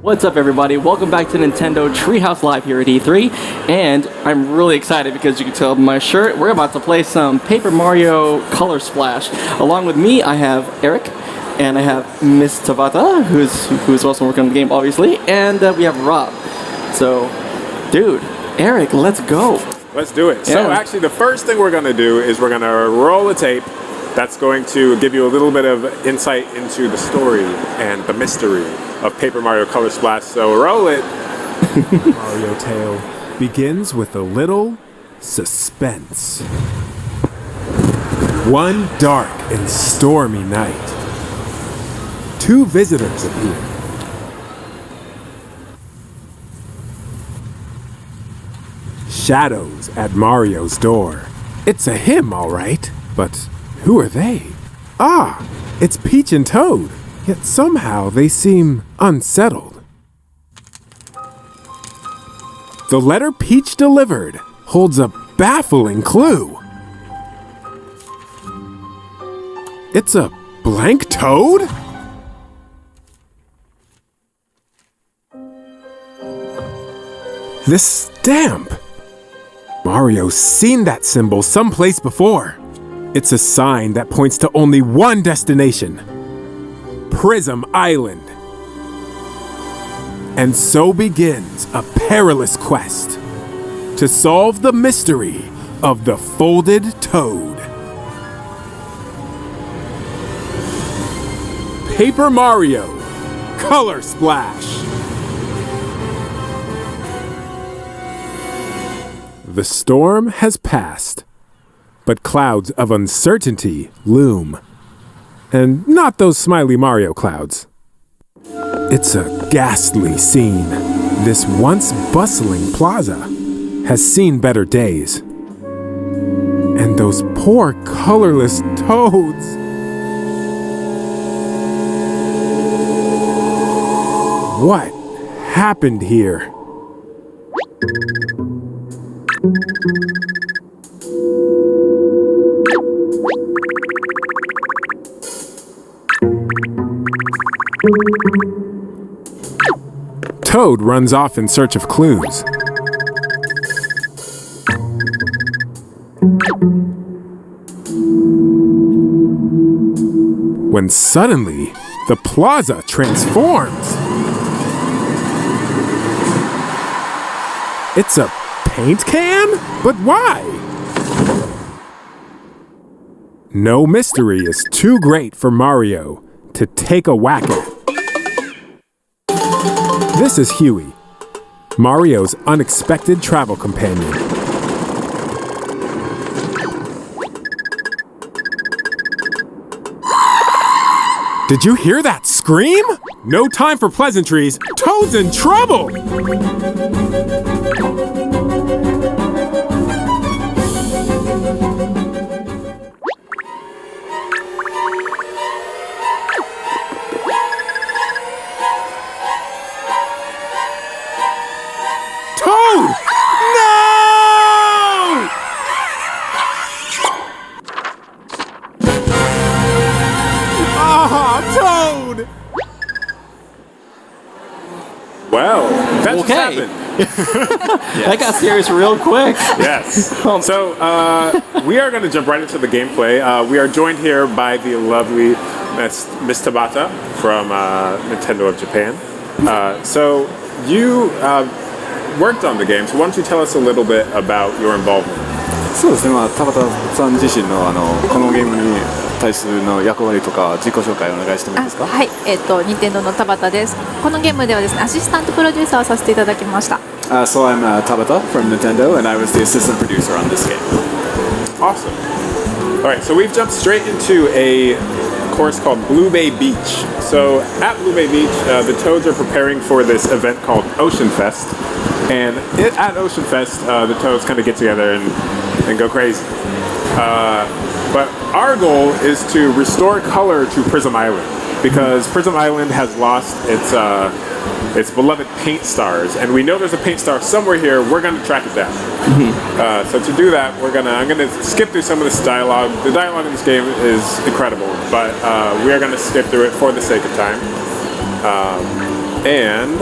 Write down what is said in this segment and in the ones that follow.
What's up, everybody? Welcome back to Nintendo Treehouse Live here at E3, and I'm really excited because you can tell by my shirt, we're about to play some Paper Mario Color Splash. Along with me, I have Eric, and I have Miss Tabata, who's also working on the game, obviously, and we have Rob. So, dude, Eric, let's go. Let's do it. Yeah. So actually, the first thing we're going to do is we're going to roll a tape that's going to give you a little bit of insight into the story and the mystery of Paper Mario Color Splash. So roll it. Mario Tale begins with a little suspense. One dark and stormy night, two visitors appear. Shadows at Mario's door. It's a him, all right, but who are they? Ah, it's Peach and Toad, yet somehow they seem unsettled. The letter Peach delivered holds a baffling clue. It's a blank toad? This stamp. Mario's seen that symbol someplace before. It's a sign that points to only one destination: Prism Island. And so begins a perilous quest to solve the mystery of the folded toad. Paper Mario Color Splash. The storm has passed, but clouds of uncertainty loom. And not those smiley Mario clouds. It's a ghastly scene. This once bustling plaza has seen better days. And those poor colorless toads. What happened here? Toad runs off in search of clues. When suddenly, the plaza transforms. It's a paint can? But why? No mystery is too great for Mario to take a whack at. This is Huey, Mario's unexpected travel companion. Did you hear that scream? No time for pleasantries. Toad's in trouble! Toad! No! Ah, Toad! Well, that just Okay. happened. That got serious real quick. Yes. So we are going to jump right into the gameplay. We are joined here by the lovely Miss Tabata from Nintendo of Japan. So you worked on the game, so why don't you tell us a little bit about your involvement? そうですね、田畑さん自身のこのゲームに対するの役割とか自己紹介お願いしてもいいですか？はい、任天堂の田畑です。このゲームではですね、アシスタントプロデューサーをさせていただきました。So I'm Tabata from Nintendo, and I was the assistant producer on this game. Awesome. All right, so we've jumped straight into a course called Blue Bay Beach. So at Blue Bay Beach, the Toads are preparing for this event called Ocean Fest. And at Ocean Fest, the Toads kind of get together and go crazy. But our goal is to restore color to Prism Island, because Prism Island has lost its beloved paint stars, and we know there's a paint star somewhere here. We're going to track it down. So to do that, I'm going to skip through some of this dialogue. The dialogue in this game is incredible, but we are going to skip through it for the sake of time. And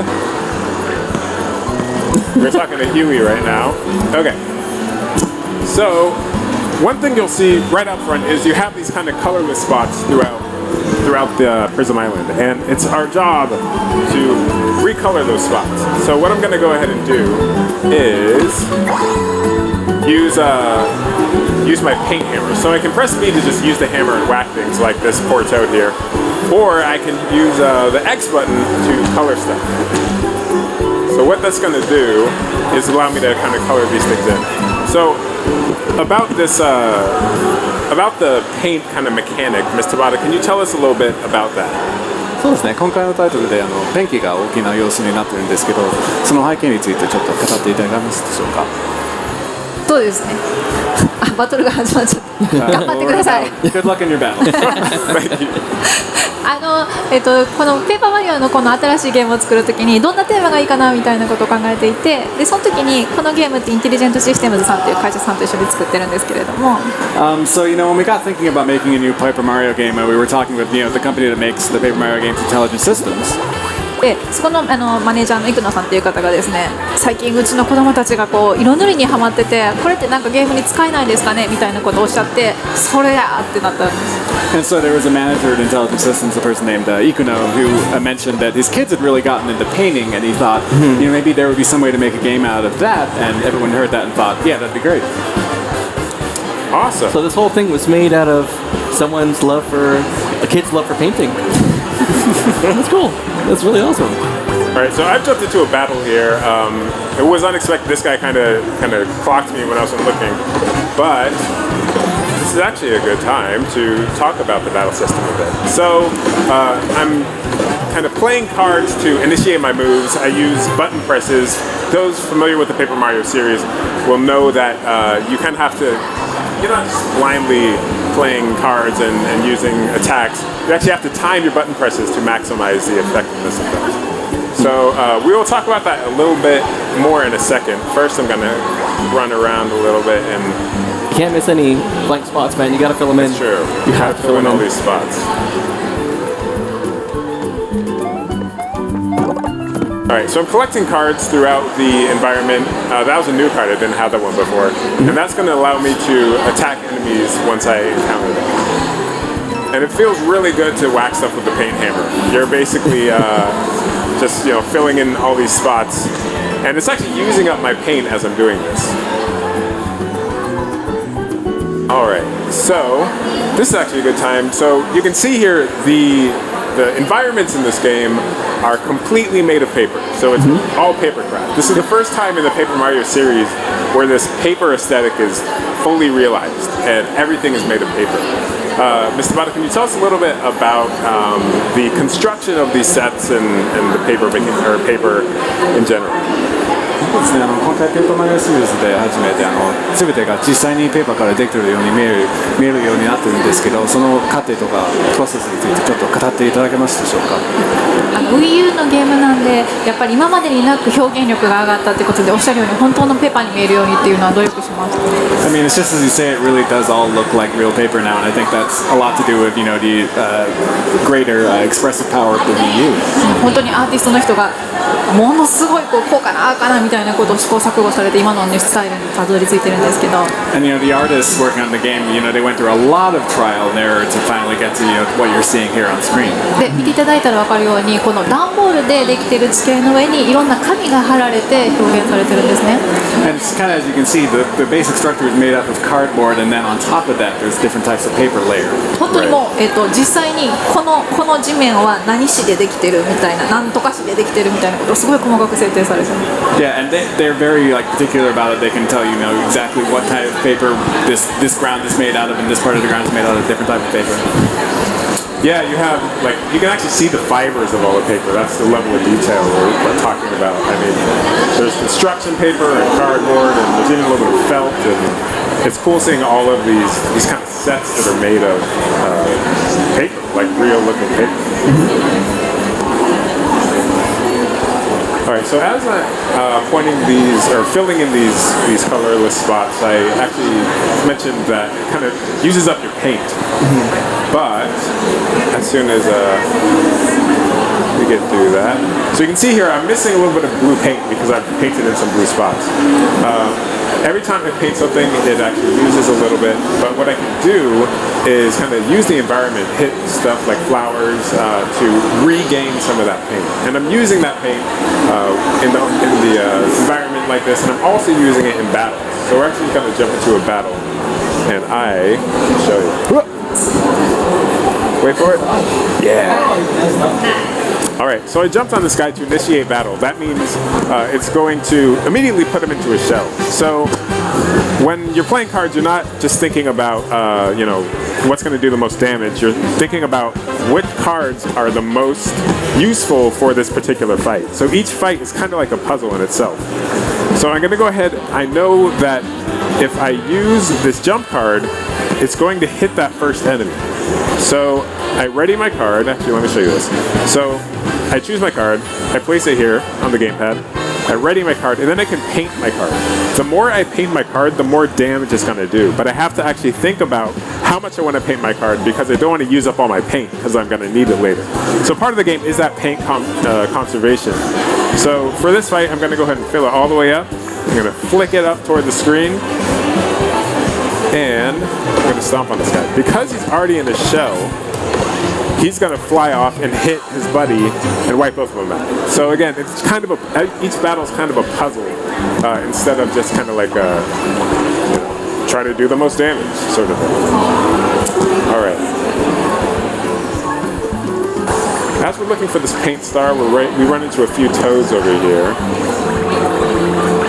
we're talking to Huey right now. Okay. So, one thing you'll see right up front is you have these kind of colorless spots throughout the Prism Island, and it's our job to recolor those spots. So what I'm going to go ahead and do is use my paint hammer. So I can press B to just use the hammer and whack things like this porch out here, or I can use the X button to color stuff. So what that's going to do is allow me to kind of color these things in. So about this, about the paint kind of mechanic, Ms. Tabata, can you tell us a little bit about that? そうですね、今回のタイトルでペンキが大きな要素になってるんですけど、その背景についてちょっと語っていただけますでしょうか。そうですね。あ、バトルが始まっちゃった。頑張ってください。Good luck in your battle. Thank you. このペーパーマリオのこの新しいゲームを作るときにどんなテーマがいいかなみたいなことを考えていて、でその時にこのゲームってインテリジェントシステムズさんという会社さんと一緒に作ってるんですけれども、So when we got thinking about making a new Paper Mario game, we were talking with the company that makes the Paper Mario games, Intelligent Systems. でそこのマネージャーの生野さんという方がですね、最近うちの子供たちがこう色塗りにハマってて、これってなんかゲームに使えないですかねみたいなことをおっしゃって、それやってなったんです。And so there was a manager at Intelligent Systems, a person named Ikuno, who mentioned that his kids had really gotten into painting, and he thought, maybe there would be some way to make a game out of that. And everyone heard that and thought, yeah, that'd be great. Awesome. So this whole thing was made out of someone's love for a kid's love for painting. That's cool. That's really awesome. All right, so I've jumped into a battle here. It was unexpected. This guy kind of clocked me when I wasn't looking, but this is actually a good time to talk about the battle system a bit. So I'm kind of playing cards to initiate my moves. I use button presses. Those familiar with the Paper Mario series will know that you kind of have to, you're not just blindly playing cards and using attacks. You actually have to time your button presses to maximize the effectiveness of those. So we will talk about that a little bit more in a second. First, I'm going to run around a little bit and... You can't miss any blank spots, man. You gotta fill them in. It's true. You have to fill in all these spots. Alright, so I'm collecting cards throughout the environment. That was a new card, I didn't have that one before. And that's going to allow me to attack enemies once I encounter them. And it feels really good to whack stuff with the paint hammer. You're basically just filling in all these spots. And it's actually using up my paint as I'm doing this. Alright, so this is actually a good time. So you can see here the environments in this game are completely made of paper. So it's all paper craft. This is the first time in the Paper Mario series where this paper aesthetic is fully realized and everything is made of paper. Mr. Bada, can you tell us a little bit about the construction of these sets and the paper making, or paper in general? そうですね、今回ペーパーマリオシリーズで初めて全てが実際にペーパーからできているように見えるようになってるんですけど、その過程とかプロセスについてちょっと語っていただけますでしょうか。Wii U のゲームなんで、やっぱり今までになく表現力が上がったってことで、おっしゃるように本当のペーパーに見えるようにっていうのは努力しました。I mean, it's just as you say, it really does all look like real paper now, and I think that's a lot to do with the greater expressive power of the Wii U. 本当にアーティストの人がものすごいこうかなああかなみたいなことを試行錯誤されて今のスタイルにたどり着いてるんですけど。And the artists working on the game, they went through a lot of trial and error to finally get to what you're seeing here on screen. で見ていただいたら分かるように、この段ボールでできている地形の上にいろんな紙が貼られて表現されてるんですね。And it's kind of, as you can see, the basic structure is made up of cardboard, and then on top of that, there's different types of paper layers. 本当にもう、実際にこの地面は何紙でできてるみたいな、なんとか紙でできてるみたいなことをすごい細かく設定されてる。Yeah, and they're very particular about it. They can tell you exactly what type of paper this ground is made out of, and this part of the ground is made out of a different type of paper. Yeah, you have, you can actually see the fibers of all the paper. That's the level of detail we're talking about. I mean, there's construction paper and cardboard, and there's even a little bit of felt, and it's cool seeing all of these kind of sets that are made of paper, like real looking paper. Alright, so as I'm pointing these, or filling in these colorless spots, I actually mentioned that it kind of uses up your paint. But as soon as We get through that. So you can see here I'm missing a little bit of blue paint because I've painted in some blue spots. Every time I paint something, it actually uses a little bit, but what I can do is kind of use the environment, hit stuff like flowers to regain some of that paint. And I'm using that paint in the environment like this, and I'm also using it in battles. So we're actually going to jump into a battle, and I can show you. Wait for it. Yeah. Alright, so I jumped on this guy to initiate battle. That means it's going to immediately put him into a shell. So when you're playing cards, you're not just thinking about, what's going to do the most damage. You're thinking about which cards are the most useful for this particular fight. So each fight is kind of like a puzzle in itself. So I'm going to go ahead. I know that if I use this jump card, it's going to hit that first enemy. So I ready my card. Actually, let me show you this. So I choose my card, I place it here on the gamepad, I ready my card, and then I can paint my card. The more I paint my card, the more damage it's going to do. But I have to actually think about how much I want to paint my card because I don't want to use up all my paint because I'm going to need it later. So part of the game is that paint conservation. So for this fight, I'm going to go ahead and fill it all the way up. I'm going to flick it up toward the screen. And I'm going to stomp on this guy. Because he's already in the shell, he's going to fly off and hit his buddy and wipe both of them out. So again, it's kind of each battle is kind of a puzzle instead of just kind of like try to do the most damage sort of thing. All right. As we're looking for this paint star, we run into a few toads over here,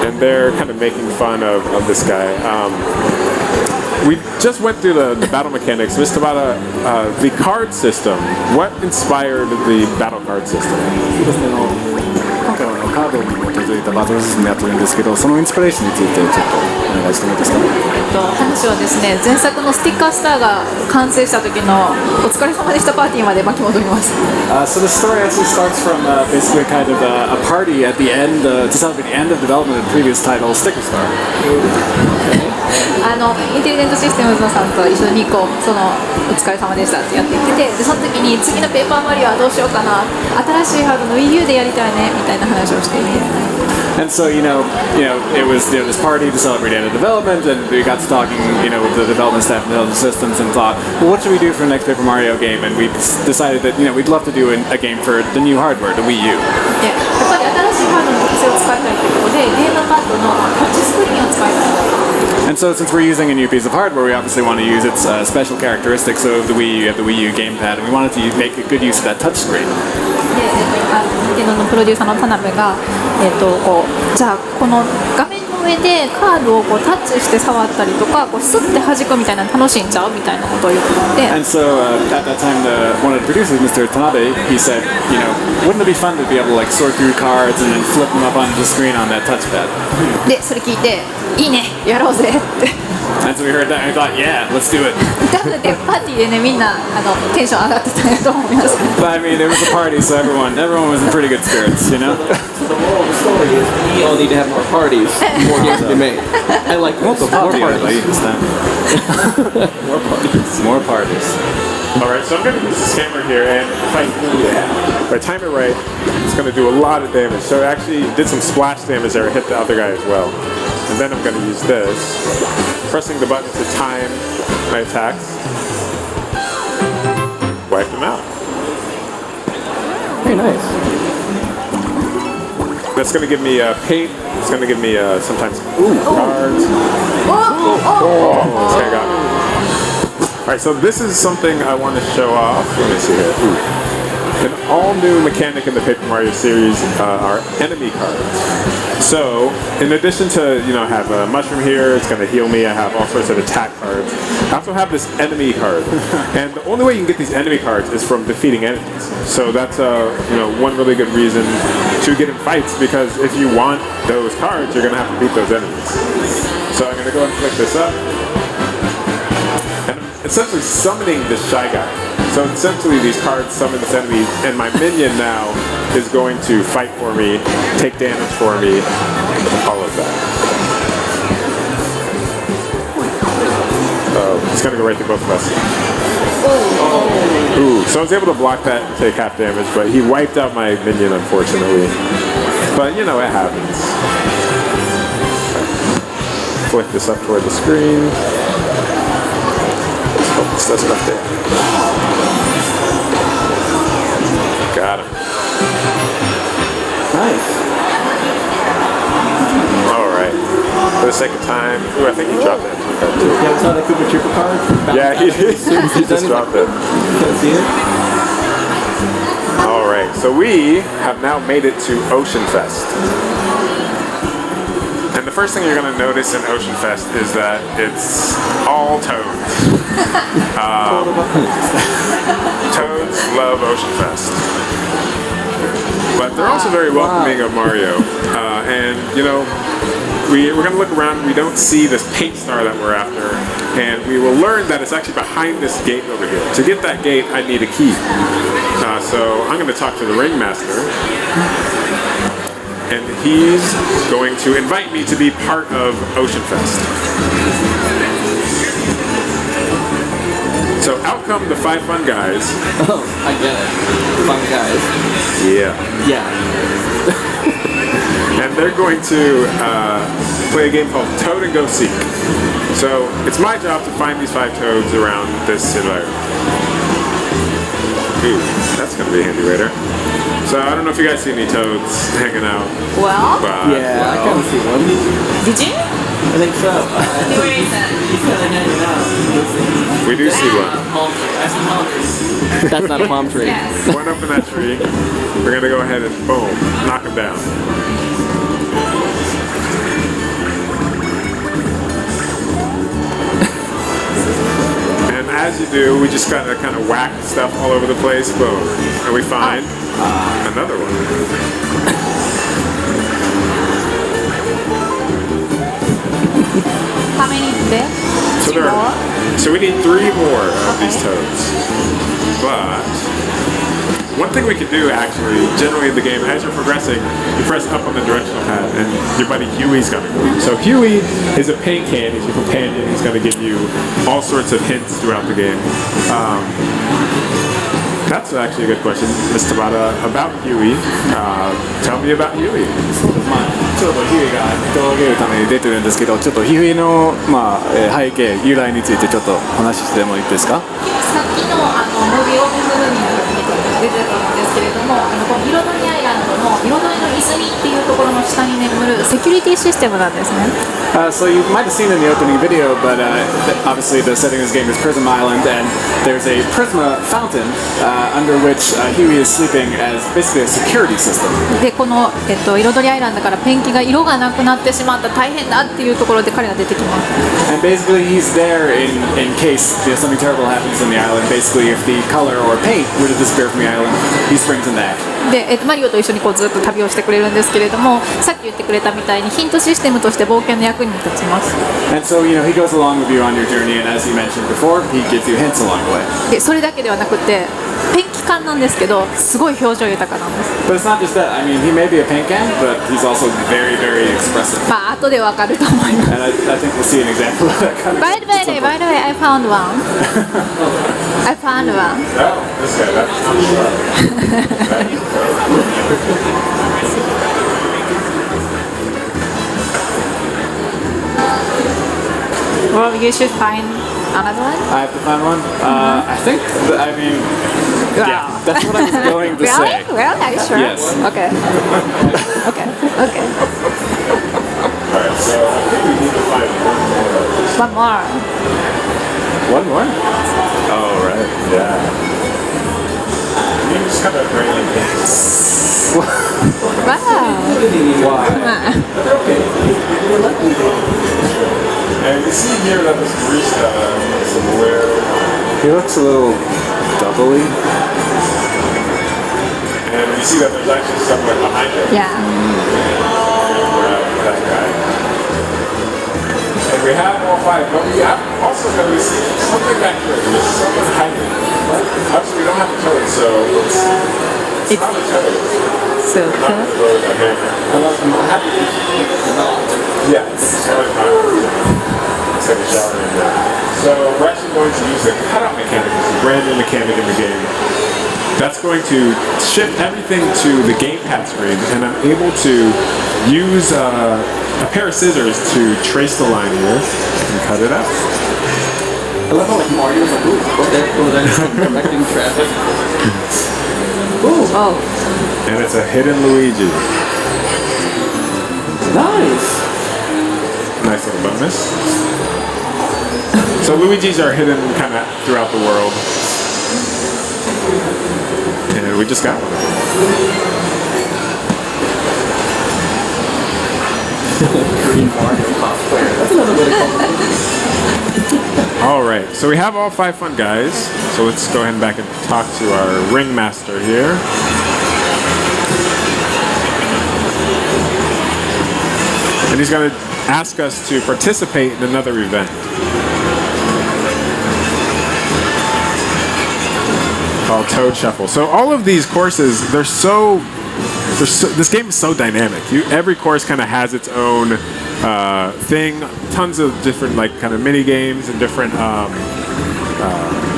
and they're kind of making fun of this guy. We just went through the battle mechanics. Mr. Bada, the card system. What inspired the battle card system? 今回はカードに基づいたバトルシステムやってるんですけど、そのインスピレーションについてちょっとお願いしてもいいですか。話はですね、前作のスティッカースターが完成した時のお疲れ様でしたパーティーまで巻き戻ります。So the story actually starts from basically kind of a party at the end to celebrate the end of development of the previous title, Sticker Star. インテリジェントシステムズのさんと一緒にそのお疲れ様でしたってやっていってて、でその時に次のペーパーマリオはどうしようかな、新しいハードの Wii U でやりたいねみたいな話をしていて。And so it was this party to celebrate the end of development, and we got to talking with the development staff and development systems, and thought, well, what should we do for the next Paper Mario game? And we decided that we'd love to do a game for the new hardware, the Wii U. でやっぱり新しいハードの特性を使いたいということで、ゲームパッドのタッチスクリーンを使いたい。And so since we're using a new piece of hardware, we obviously want to use its special characteristics of the Wii U. You have the Wii U gamepad, and we wanted to make a good use of that touchscreen. で、任天堂のプロデューサーの田辺が、じゃあこの画面の上でカードをタッチして触ったりとか、スッて弾くみたいなの楽しんじゃうみたいなことを言ってて。And so at that time, one of the producers, Mr. Tanabe, he said, wouldn't it be fun to be able to like sort through cards and then flip them up onto the screen on that touchpad? で、それ聞いて、いいね、やろうぜって。And so we heard that and we thought, yeah, let's do it. 多分ね、パーティーでね、みんなテンション上がってたんやと思います。But I mean, it was a party, so everyone was in pretty good spirits, So the moral of the story is we all need to have more parties, more games to be made. I like this. More parties. More parties. Alright, so I'm going to use this hammer here, and if I time it right, it's going to do a lot of damage. So it actually did some splash damage there, hit the other guy as well. And then I'm going to use this, pressing the button to time my attacks. Wipe them out. Very nice. That's going to give me paint. It's going to give me sometimes cards. This guy got me. Alright, so this is something I want to show off. Let me see here. An all-new mechanic in the Paper Mario series are enemy cards. So, in addition to, have a mushroom here, it's going to heal me, I have all sorts of attack cards. I also have this enemy card. And the only way you can get these enemy cards is from defeating enemies. So that's, one really good reason to get in fights, because if you want those cards, you're going to have to beat those enemies. So I'm going to go and flick this up. And I'm essentially summoning this Shy Guy. So essentially these cards summon this enemy, and my minion now is going to fight for me, take damage for me, all of that. He's going to go right through both of us. Ooh, so I was able to block that and take half damage, but he wiped out my minion, unfortunately. But, you know, it happens. Flick this up toward the screen. Oh, this does enough damage. Got him. Nice. Alright. For the sake of time, ooh, I think he dropped that card too. Yeah, I saw the Koopa Trooper card. Yeah, he just dropped it. Can't see it. Alright, so we have now made it to Ocean Fest. And the first thing you're going to notice in Ocean Fest is that it's all toads. Toads love Ocean Fest. But they're also very welcoming of Mario. And, you know, we're going to look around. We don't see this paint star that we're after. And we will learn that it's actually behind this gate over here. To get that gate, I need a key. So I'm going to talk to the ringmaster. And he's going to invite me to be part of Ocean Fest. So out come the 5 fun guys. Oh, I get it. Fun guys. Yeah. Yeah. And they're going to play a game called Toad and Go Seek. So it's my job to find these 5 toads around this environment. Ooh, that's going to be handy later. So I don't know if you guys see any toads hanging out. Well, But, Yeah, I kind of see one. did you? I think so. Where is it? He's kind of hanging out. we do see one. Palm tree. I see palm trees. That's not a palm tree. Yes. One up in that tree. We're going to go ahead and boom, knock him down. And as you do, we just gotta kind of whack stuff all over the place, boom. And we find another one. How many there? So, Two more? so we need 3 more of these toads. But one thing we can do actually, generally in the game, as you're progressing, you press up on the directional pad and your buddy Huey's gonna go. So Huey is a paint can, he's your companion, he's gonna give you all sorts of hints throughout the game. That's actually a good question, Ms. Tabata, about Huey. Tell me about Huey. まあ、ちょっとヒューイが人をあげるために出てるんですけど、ちょっとヒューイの、まあ背景、由来についてちょっと話してもいいですか？さっきのムービーオープンムービーの時に出てたんですけれども、この彩りアイランドの彩りの泉っていうところの下に眠るセキュリティシステムなんですね。So you might have seen in the opening video, but obviously the setting of this game is Prism Island, and there's a Prisma fountain under which Huey is sleeping as basically a security system. でこの、彩りアイランドからペンキが色がなくなってしまった大変だっていうところで彼が出てきます。And basically he's there in case something terrible happens in the island. Basically, if the color or paint were to disappear from the island, he springs in that. で、マリオと一緒にこうずっと旅をしてくれるんですけれども、さっき言ってくれたみたいにヒントシステムとして冒険の役に立ちます。 And so, he goes along with you on your journey, and as you mentioned before, he gives you hints along the way. でそれだけではなくてペンキ缶なんですけどすごい表情豊かなんです。 But it's not just that. I mean, he may be a paint can, but he's also very, very expressive. まあ後でわかると思います。 And I think we'll see an example of that kind of By the way, I found one. I found one. Oh, this guy, that's Well, you should find another one. I have to find one. I think, yeah, that's what I was going to say. Really? Are you sure? Yes. Okay. Okay. Okay. Alright, so I think we need to find One more. one more. Oh, right, yeah. You just kind of bring like this. Wow. Why? And you see here that this barista is aware. He looks a little doubly. And you see that there's actually someone behind him. Yeah. That guy. And we have all 5, but we have also going to see something back here. There's someone hiding. Obviously, we don't have to kill it, so it's not a toad. So Not cool. a toad, a hammer. Yeah, it's really fine. It's like a shower in there. So we're actually going to use the cutout mechanic. This is brand mechanic in the game. That's going to shift everything to the gamepad screen, and I'm able to use a pair of scissors to trace the line here and cut it out. I love how like Mario's like, ooh, go there, directing traffic. Ooh, Oh, And it's a hidden Luigi. nice. Nice little bonus. So Luigi's are hidden kind of throughout the world. And we just got one. Green Mario cosplayer. That's another way to call it. All right, so we have all 5 fun guys. So let's go ahead and back and talk to our ringmaster here. And he's going to ask us to participate in another event called Toad Shuffle. So all of these courses, this game is so dynamic. Every course kind of has its own thing. Tons of different like kind of mini games and different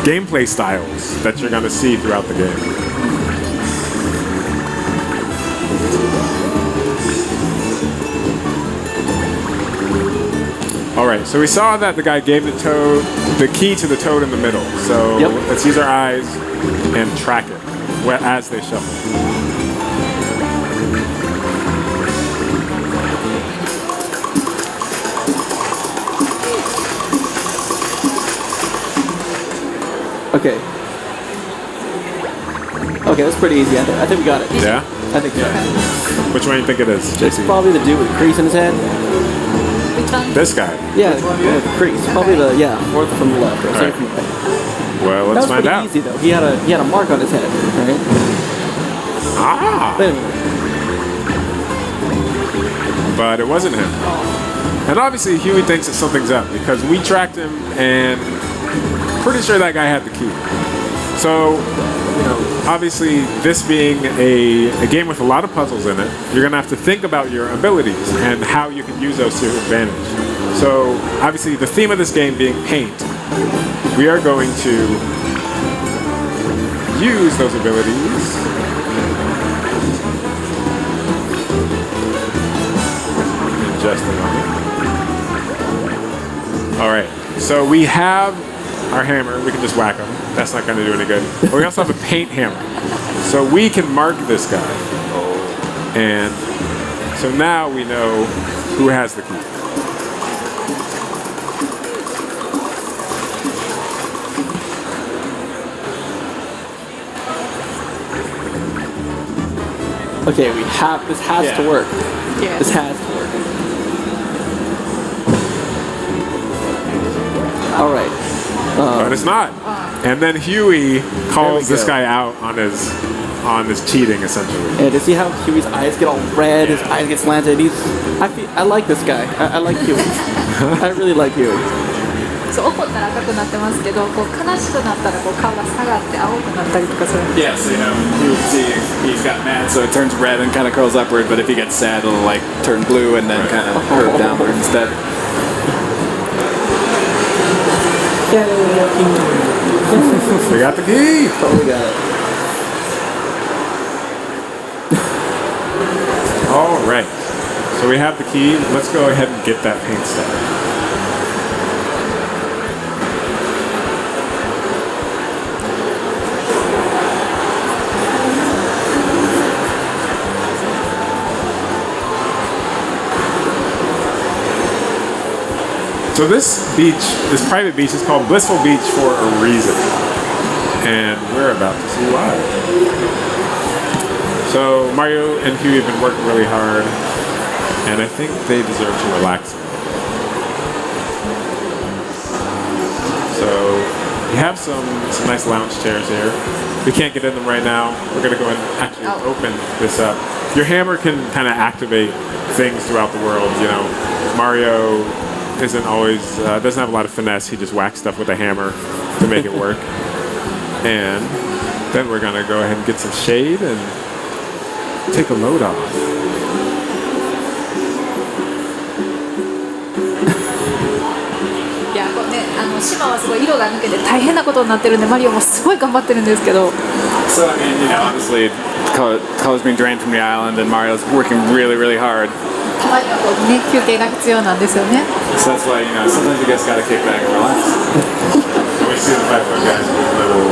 gameplay styles that you're going to see throughout the game. All right, so we saw that the guy gave the toad the key to the toad in the middle. So Yep. let's use our eyes and track it as they shuffle. Okay. Okay, that's pretty easy. I think we got it. Yeah? I think so. Which one do you think it is, It's JC? probably the dude with the crease in his head. which one? This guy. Yeah, the crease. Probably the fourth from the left or second Alright. from the right. Well, That let's was find pretty out. easy though. He had a mark on his head, right? Ah! Wait a minute. But it wasn't him. And obviously Huey thinks that something's up because we tracked him and pretty sure that guy had the key. So, obviously this being a game with a lot of puzzles in it, you're gonna have to think about your abilities and how you can use those to your advantage. So obviously the theme of this game being paint, we are going to use those abilities in just a moment. All right, so we have our hammer. We can just whack him. That's not going to do any good. But we also have a paint hammer. So we can mark this guy. And so now we know who has the key. Okay, this has to work. Yes. This has to work. All right. But it's not. And then Huey calls this go. guy out on his cheating, essentially. And to see how Huey's eyes get all red, his eyes get slanted. I like this guy. I like Huey. I really like Huey. そう怒ったら赤くなってますけど、こう悲しくなったらこう顔が下がって青くなったりとかする。 Yeah, so you would see he's got mad, so it turns red and kind of curls upward. But if he gets sad, it'll like turn blue and then kind of curve downward instead. We got the key. Totally got it. All right. So we have the key. Let's go ahead and get that paint started. So this beach, this private beach, is called Blissful Beach for a reason. And we're about to see why. So Mario and Huey have been working really hard, and I think they deserve to relax a little. So we have some nice lounge chairs here. We can't get in them right now. We're gonna go and actually open this up. Your hammer can kind of activate things throughout the world. Mario isn't always doesn't have a lot of finesse. He just whacks stuff with a hammer to make it work. And then we're gonna go ahead and get some shade and take a load off. いやこうね島はすごい色が抜けて大変なことになってるんでマリオもすごい頑張ってるんですけど So I mean, obviously, color's being drained from the island, and Mario's working really, really hard. たまにはこうね休憩が必要なんですよね So that's why sometimes you guys gotta kick back and relax. We see the 5-foot guys with little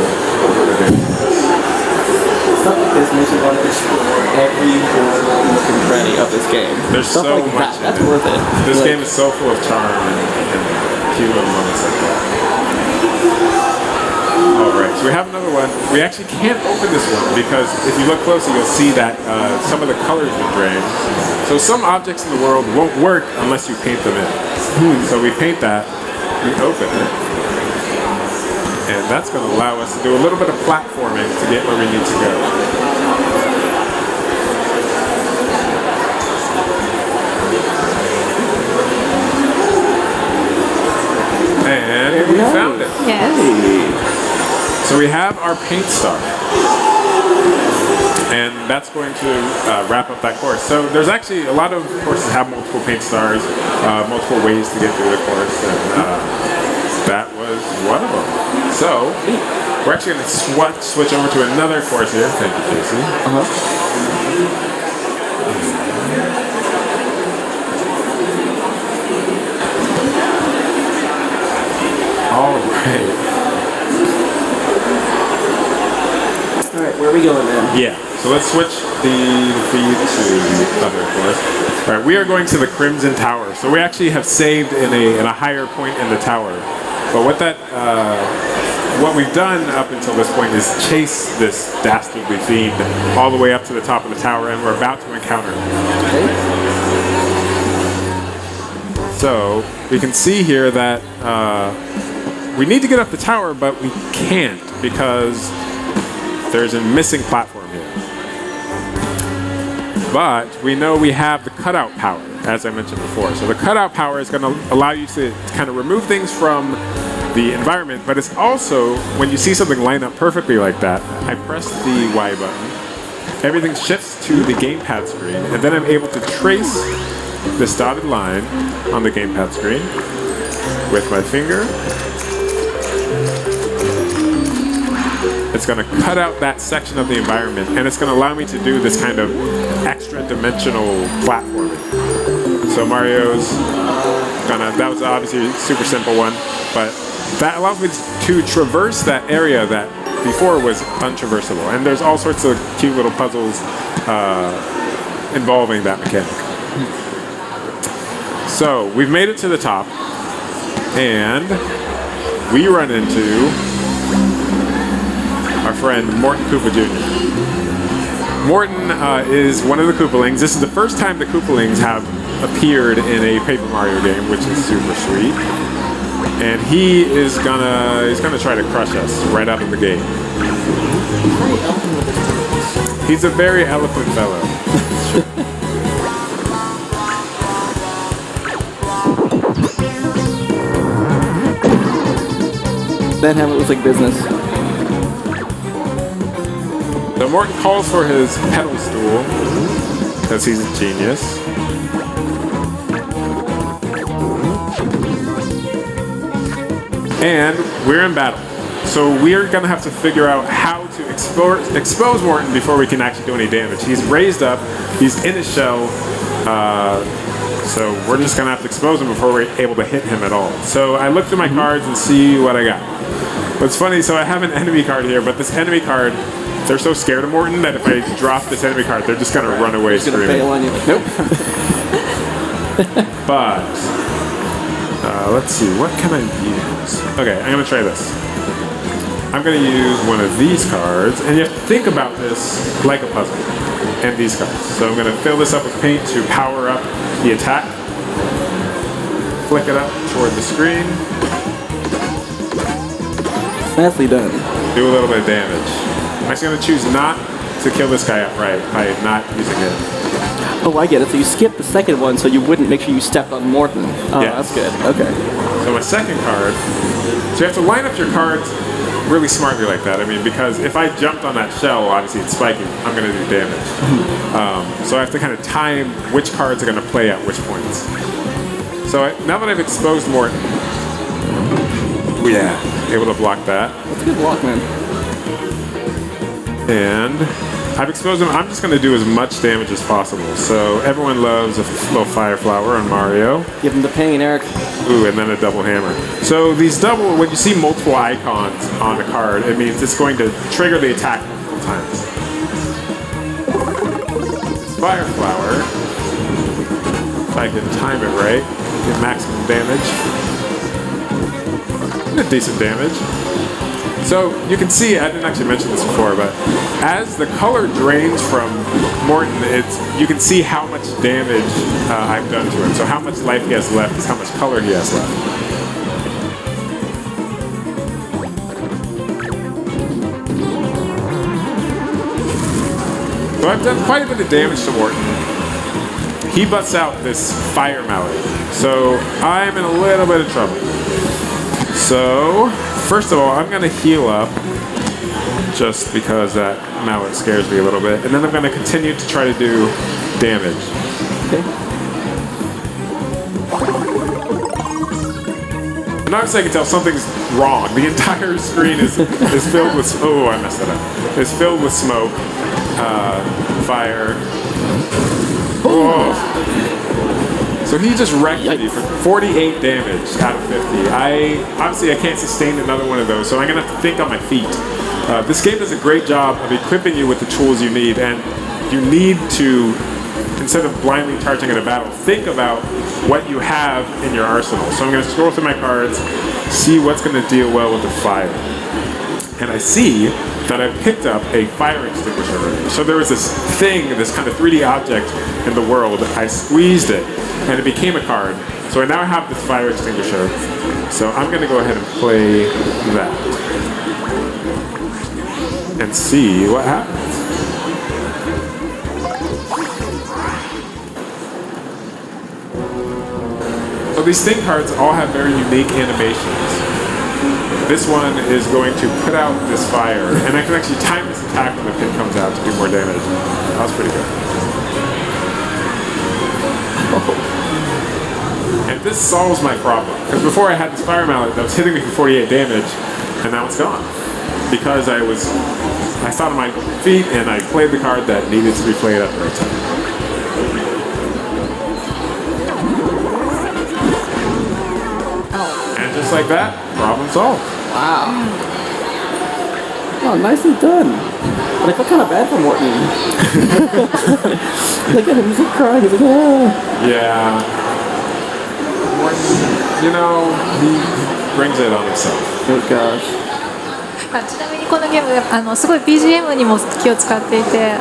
Stuff like this makes you want to explore every nook and cranny of this game. There's Stuff so like much that. That's in it. worth it. This Like, game is so full of charm and cute little moments like that. Alright, so we have another one. We actually can't open this one because if you look closely you'll see that some of the colors have drained. So some objects in the world won't work unless you paint them in. So we paint that, we open it, and that's going to allow us to do a little bit of platforming to get where we need to go. And we found it. Yes So we have our paint star. And that's going to wrap up that course. So there's actually a lot of courses have multiple paint stars, multiple ways to get through the course, and that was one of them. So we're actually going to switch over to another course here. Thank you, Casey. All right. Alright, where are we going then? Yeah. So let's switch the feed to the other course. All right, we are going to the Crimson Tower. So we actually have saved in a higher point in the tower. But what we've done up until this point is chase this dastardly fiend all the way up to the top of the tower, and we're about to encounter him. So we can see here that we need to get up the tower, but we can't because there's a missing platform here. But we know we have the cutout power, as I mentioned before. So the cutout power is going to allow you to kind of remove things from the environment, but it's also, when you see something line up perfectly like that, I press the Y button, everything shifts to the gamepad screen, and then I'm able to trace this dotted line on the gamepad screen with my finger. It's going to cut out that section of the environment, and it's going to allow me to do this kind of extra dimensional platforming. So Mario's that was obviously a super simple one, but that allows me to traverse that area that before was untraversable. And there's all sorts of cute little puzzles involving that mechanic. So we've made it to the top, and we run into our friend Morton Koopa Jr. Morton is one of the Koopalings. This is the first time the Koopalings have appeared in a Paper Mario game, which is super sweet. And he's gonna try to crush us right out of the gate. He's a very eloquent fellow. Then have it look like business. So Morton calls for his pedal stool because he's a genius. And we're in battle. So we're gonna have to figure out how to expose Morton before we can actually do any damage. He's raised up, he's in his shell, so we're just gonna have to expose him before we're able to hit him at all. So I look through my cards and see what I got. What's funny, so I have an enemy card here, but this enemy card, they're so scared of Morton that if I drop this enemy card, they're just gonna run away screaming. Fail on you. Nope. But let's see, what can I use? Okay, I'm gonna try this. I'm gonna use one of these cards, and you have to think about this like a puzzle, and these cards. So I'm gonna fill this up with paint to power up the attack. Flick it up toward the screen. Nicely done. Do a little bit of damage. I'm actually gonna choose not to kill this guy outright by not using it. Oh, I get it. So you skipped the second one so you wouldn't make sure you stepped on Morton. Oh, Yes. that's good. Okay. So my second card, so you have to line up your cards really smartly like that. I mean, because if I jumped on that shell, obviously it's spiking, I'm going to do damage. So I have to kind of time which cards are going to play at which points. So now that I've exposed Morton, Yeah, able to block that. That's a good block, man. And I've exposed him. I'm just going to do as much damage as possible. So everyone loves a little fire flower on Mario. Give him the pain, Eric. Ooh, and then a double hammer. So these double, when you see multiple icons on a card, it means it's going to trigger the attack multiple times. This fire flower, if I can time it right, get maximum damage. And a decent damage. So you can see, I didn't actually mention this before, but as the color drains from Morton, you can see how much damage I've done to him. So how much life he has left is how much color he has left. So I've done quite a bit of damage to Morton. He busts out this fire mallet. So I'm in a little bit of trouble. So, first of all, I'm going to heal up just because that mallet scares me a little bit. And then I'm going to continue to try to do damage. Okay. And obviously I can tell something's wrong. The entire screen is filled with... Oh, I messed that up. It's filled with smoke, fire. Oh. So he just wrecked me for 48 damage out of 50. Obviously I can't sustain another one of those, so I'm gonna have to think on my feet. This game does a great job of equipping you with the tools you need, and you need to, instead of blindly charging at a battle, think about what you have in your arsenal. So I'm gonna scroll through my cards, see what's gonna deal well with the fire. And I see that I picked up a fire extinguisher already. So there was this thing, this kind of 3D object in the world. I squeezed it, and it became a card. So I now have this fire extinguisher. So I'm going to go ahead and play that. And see what happens. So these thing cards all have very unique animations. This one is going to put out this fire, and I can actually time this attack when the pin comes out to do more damage. That was pretty good. And this solves my problem, because before I had this fire mallet that was hitting me for 48 damage, and now it's gone. Because I thought on my feet, and I played the card that needed to be played at the right time. And just like that, problem solved. Wow. Oh, nicely done. But I feel kind of bad for Morton. Look at him, he's like crying. He's like, ah. Yeah. Morton, you know, he brings it on himself. Oh gosh. ちなみにこのゲームすごい BGM にも気を使っていて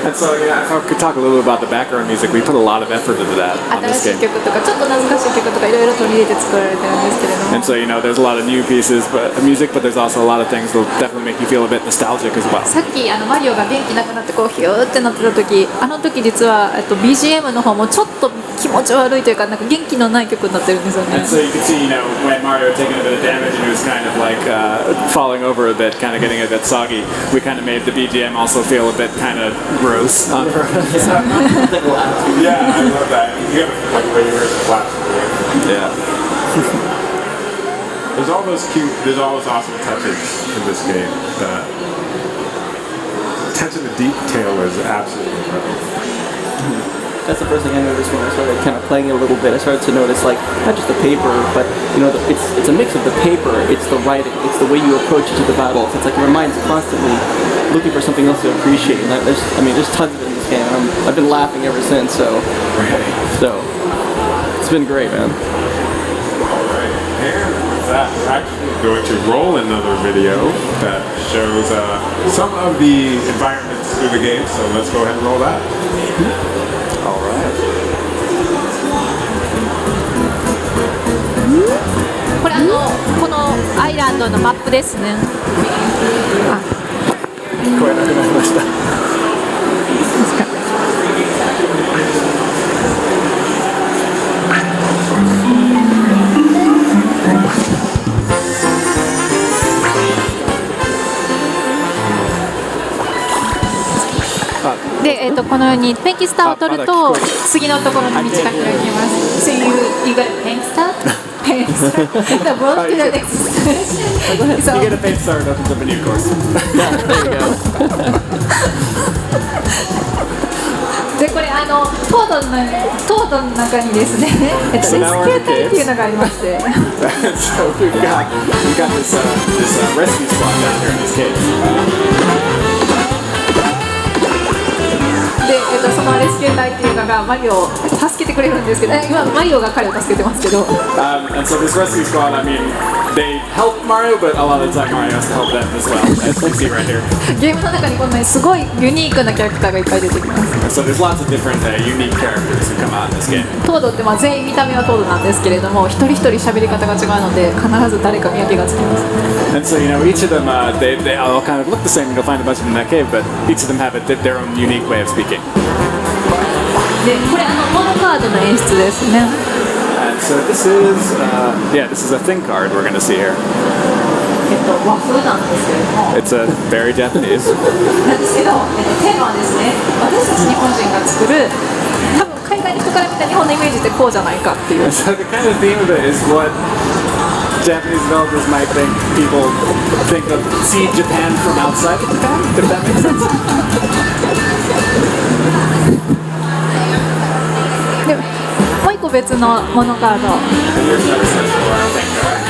And so, yeah, if I could talk a little bit about the background music, we put a lot of effort into that on this 新しい game. 曲とかちょっと懐かしい曲とかいろいろ取り入れて作られてるんですけれども And so, there's a lot of new pieces, but music, but there's also a lot of things that'll definitely make you feel a bit nostalgic as well. さっきマリオが元気なくなってこうヒューってなってた時実はBGM の方もちょっと気持ち悪いというかなんか元気のない曲になってるんですよね And so you can see, when Mario taking a bit of damage and he was kind of like falling over a bit, kind of getting a bit soggy, we kind of made the BGM also feel a bit kind of gross. Yeah, I love that. You have like layers of flash. Yeah. There's all those awesome touches in this game. The attention to detail is absolutely incredible. That's the first thing I noticed when I started kind of playing it a little bit. I started to notice, like, not just the paper, but, it's a mix of the paper, it's the writing, it's the way you approach it to the battles. It's like your mind's constantly looking for something else to appreciate. And there's tons of it in this game. I've been laughing ever since, so it's been great, man. Alright, and with that, we're actually going to roll another video that shows some of the environments through the game, so let's go ahead and roll that. Alright. これこのアイランドのマップですね聞こえなくなりました。で、このようにペンキスターを取ると次のところに道が開きます。So you got a pen star? Pen The bronze killer next. So, You get a paint star, it opens up a new course. There you go. でこれトートの中にですね、レスキュー隊っていうのがありまして。So we've got this rescue squad down here in this cave. で、そのレスキュー隊っていうのがマリオを助けてくれるんですけど、今マリオが彼を助けてますけど、 And so this rescue squad, I mean, they help Mario, but a lot of the time Mario has to help them as well, as you see right here. ゲームの中にこんなにすごいユニークなキャラクターがいっぱい出てきます。 So there's lots of different unique characters who come out in this game. トードって全員見た目はトードなんですけれども、一人一人喋り方が違うので必ず誰か見分けがつきます。 And so, each of them, they all kind of look the same. You'll find a bunch of them in that cave, but each of them have their own unique way of speaking. で、これモノカードの演出ですね。 And so this is a thing card we're going to see here. 和風なんですけれども、 It's very Japanese. なんですけど、テーマはですね、私たち日本人が作る、多分海外の人から見た日本のイメージってこうじゃないかっていう。 So the kind of theme of it is what Japanese developers might think people think of see Japan from outside of Japan, if that makes sense. でもう一個別のモノカード。 And here's another special thing card.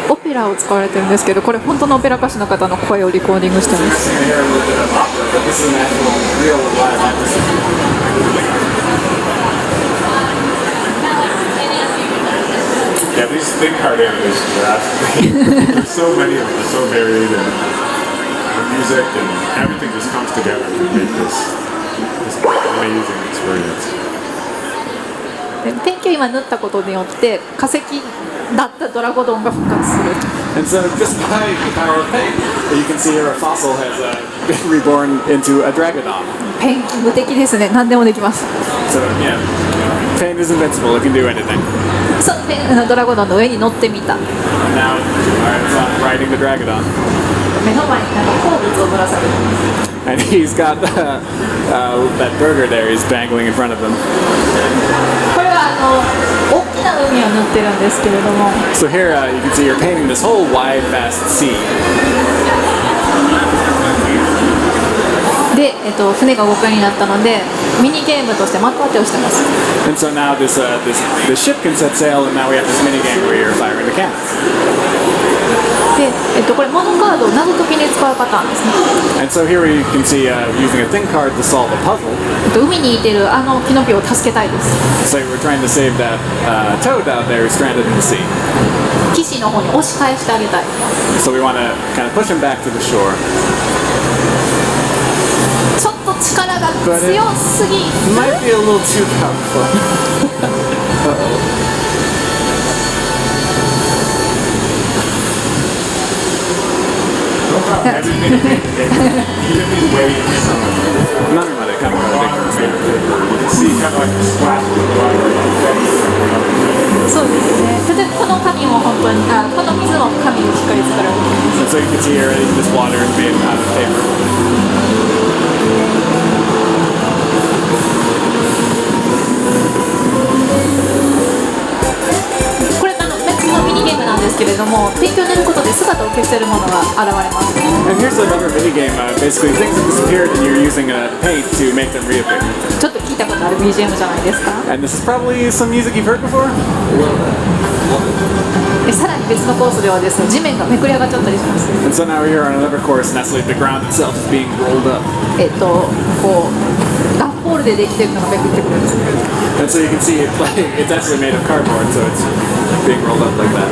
オペラを使われてるんですけど、これ本当のオペラ歌手の方の声をリコーディングしてます。 Here a little bit of opera, but this is an actual real live opera. Yeah, these big card animations are absolutely. There's so many of them. They're so varied, and the music and everything just comes together to make this amazing experience. でペンキを今塗ったことによって化石だったドラゴドンが復活する。 And so just by the power of paint, you can see here a fossil has been reborn into a dragodon. ペンキ無敵ですね。何でもできます。 So yeah, paint is invincible. It can do anything. そうドラゴドンの上に乗ってみた。 And now, it's on riding the dragodon. 目の前に鉱物をぶら下げてます。 And he's got that burger there. He's dangling in front of him. これは大きな海を塗ってるんですけれども、 So here you can see you're painting this whole wide, vast sea. で、船が動くようになったのでミニゲームとして的当てをしてます。 And so now this ship can set sail, and now we have this mini game where you're firing the cannons. で、これモノカードを謎解きに使うパターンですね。 And so here you can see using a thing card to solve a puzzle. 海にいてるキノピオを助けたいです。 So we're trying to save that toad out there who's stranded in the sea. 岸の方に押し返してあげたい。 So we want to kind of push him back to the shore. ちょっと力が強すぎ。 Might be a little too powerful. Everything is way in 何までカメラでできますね。 You can see kind of like the splash of the water. そうですね。例えばこの紙も本当にこの水も紙でしっかり作られています。 And so you can see here this water is made out of paper. これ別のミニゲームなんですけれども、ペンキを塗ることで姿を消しているものが現れます。 And here's another mini game. Basically, things have disappeared, and you're using paint to make them reappear. ちょっと聞いたことある BGM じゃないですか。 And this is probably some music you've heard before. でさらに別のコースではですね、地面がめくり上がっちゃったりします。 And so now we're here on another course, and that's like the ground itself is being rolled up. こう段ボールでできてるのがめくってくるんです。 And so you can see it's actually made of cardboard, so it's being rolled up like that.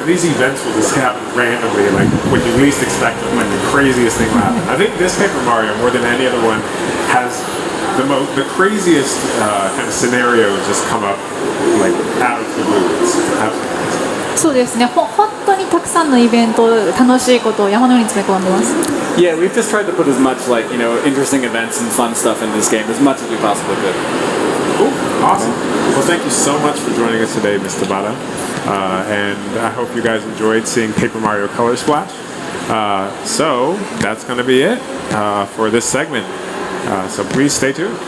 These events will just happen randomly, like when you least expect them, like the craziest thing will happen. I think this Paper Mario, more than any other one, has the craziest kind of scenarios just come up like out of the blue. It's absolutely amazing. そうですね。本当にたくさんのイベント、楽しいことを山のように詰め込んでます。 Yeah, we've just tried to put as much like interesting events and fun stuff in this game as much as we possibly could. Cool, awesome. Well, thank you so much for joining us today, Mr. Bada. And I hope you guys enjoyed seeing Paper Mario Color Splash. So that's going to be it for this segment. So please stay tuned.